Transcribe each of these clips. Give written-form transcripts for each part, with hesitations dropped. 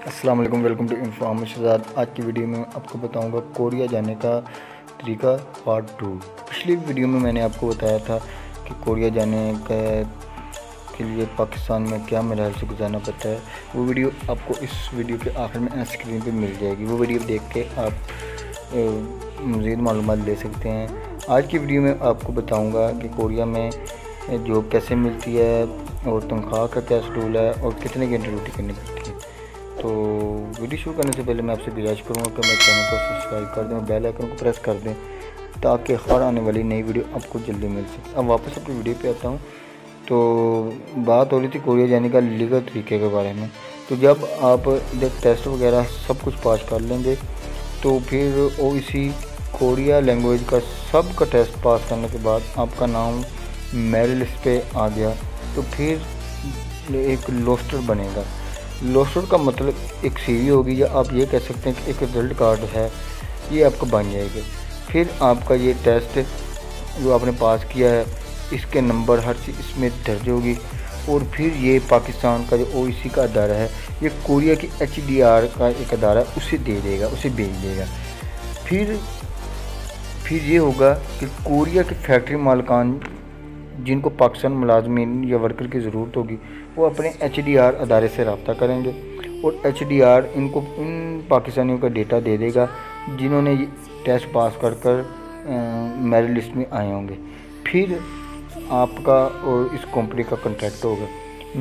अस्सलाम वालेकुम, welcome to inform Shahzad. आज की वीडियो में आपको बताऊंगा कोरिया जाने का तरीका पार्ट 2। पिछली वीडियो में मैंने आपको बताया था कि कोरिया जाने के लिए पाकिस्तान में क्या मराहल से गुजरना पड़ता है। वो वीडियो आपको इस वीडियो के आखिर में स्क्रीन पे मिल जाएगी। वो वीडियो देख के आप मज़ीद मालूमात ले सकते हैं। आज की वीडियो में आपको बताऊँगा कि कोरिया में जॉब कैसे मिलती है और तनख्वाह का क्या शेड्यूल है और कितने घंटे ड्यूटी करनी पड़ती है। तो वीडियो शुरू करने से पहले मैं आपसे गुजारिश करूँगा कि मेरे चैनल को सब्सक्राइब कर दें और बेल आइकन को प्रेस कर दें ताकि हर आने वाली नई वीडियो आपको जल्दी मिल सके। अब वापस अपनी वीडियो पे आता हूँ। तो बात हो रही थी कोरिया जाने का लीगल तरीके के बारे में। तो जब आप जब टेस्ट वगैरह सब कुछ पास कर लेंगे तो फिर ओईसी कोरिया लैंग्वेज का सब का टेस्ट पास करने के बाद आपका नाम मेरिट लिस्ट पे आ गया तो फिर एक लोस्टर बनेगा। लोस्टर का मतलब एक सीवी होगी या आप ये कह सकते हैं कि एक रिजल्ट कार्ड है, ये आपका बन जाएगा। फिर आपका ये टेस्ट जो आपने पास किया है इसके नंबर हर चीज़ इसमें दर्ज होगी और फिर ये पाकिस्तान का जो ओईसी का अदारा है ये कोरिया की एचडीआर का एक अदारा उसे दे देगा, उसे भेज देगा। फिर ये होगा कि कोरिया के फैक्ट्री मालिकान जिनको पाकिस्तान मुलाजमीन या वर्कर की ज़रूरत होगी वो अपने एचडीआर अदारे से रब्ता करेंगे और एचडीआर इनको इन पाकिस्तानियों का डेटा दे देगा जिन्होंने टेस्ट पास कर मेरिट लिस्ट में आए होंगे। फिर आपका और इस कंपनी का कॉन्ट्रैक्ट होगा।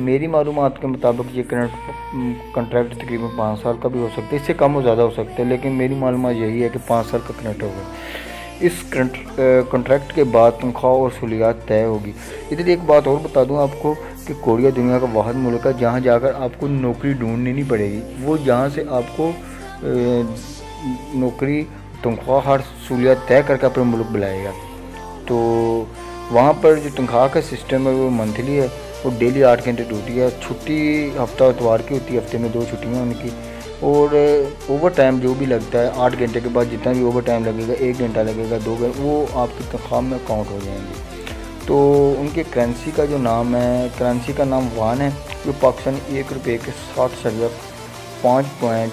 मेरी मालूमात के मुताबिक ये कॉन्ट्रैक्ट तकरीबन 5 साल का भी हो सकता है, इससे कम और ज़्यादा हो सकता है, लेकिन मेरी मालूमात यही है कि 5 साल का कॉन्ट्रैक्ट होगा। इस कॉन्ट्रैक्ट के बाद तनख्वाह और सहूलियात तय होगी। इधर एक बात और बता दूं आपको कि कोरिया दुनिया का वाहिद मुल्क है जहां जाकर आपको नौकरी ढूंढनी नहीं पड़ेगी। वो जहां से आपको नौकरी तनख्वाह हर सहूलियात तय करके अपने मुल्क बुलाएगा। तो वहाँ पर जो तनख्वाह का सिस्टम है वो मंथली है, वो डेली 8 घंटे ड्यूटी है। छुट्टी हफ्ता इतवार की होती है, हफ्ते में 2 छुट्टियाँ उनकी। और ओवर टाइम जो भी लगता है 8 घंटे के बाद जितना भी ओवर टाइम लगेगा, 1 घंटा लगेगा, 2 घंटे, वो आपकी तनख्वाह में काउंट हो जाएंगे। तो उनके करेंसी का जो नाम है, करेंसी का नाम वान है, जो पाकिस्तानी 1 रुपये के 60.5 पॉइंट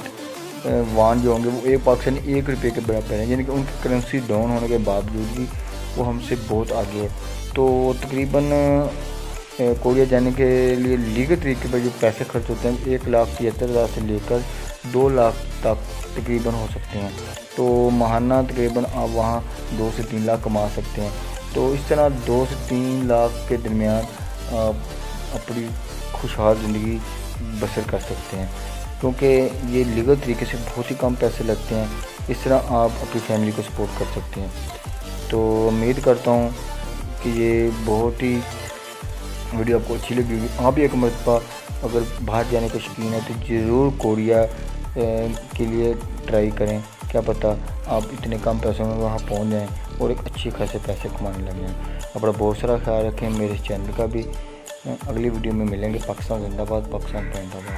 वान जो होंगे वो एक पाकिस्तानी 1 रुपये के बराबर हैं, यानी कि उनकी करेंसी डाउन होने के बावजूद भी वो हमसे बहुत आगे है। तो तकरीबन कोरिया जाने के लिए लीगल तरीके पर जो पैसे खर्च होते हैं 1,73,000 से लेकर 2 लाख तक तकरीबन हो सकते हैं। तो माहाना तकरीबन आप वहाँ 2 से 3 लाख कमा सकते हैं। तो इस तरह 2 से 3 लाख के दरमियान आप अपनी खुशहाल ज़िंदगी बसर कर सकते हैं, क्योंकि ये लीगल तरीके से बहुत ही कम पैसे लगते हैं। इस तरह आप अपनी फैमिली को सपोर्ट कर सकते हैं। तो उम्मीद करता हूँ कि ये बहुत ही वीडियो आपको अच्छी लगी होगी। आप भी एक मरतबा अगर बाहर जाने का शौकीन है तो ज़रूर कोरिया के लिए ट्राई करें। क्या पता आप इतने कम पैसों में वहाँ पहुँच जाएं और एक अच्छे खासे पैसे कमाने लग जाएँ। अपना बहुत सारा ख्याल रखें। मेरे चैनल का भी अगली वीडियो में मिलेंगे। पाकिस्तान जिंदाबाद, पाकिस्तान जिंदाबाद।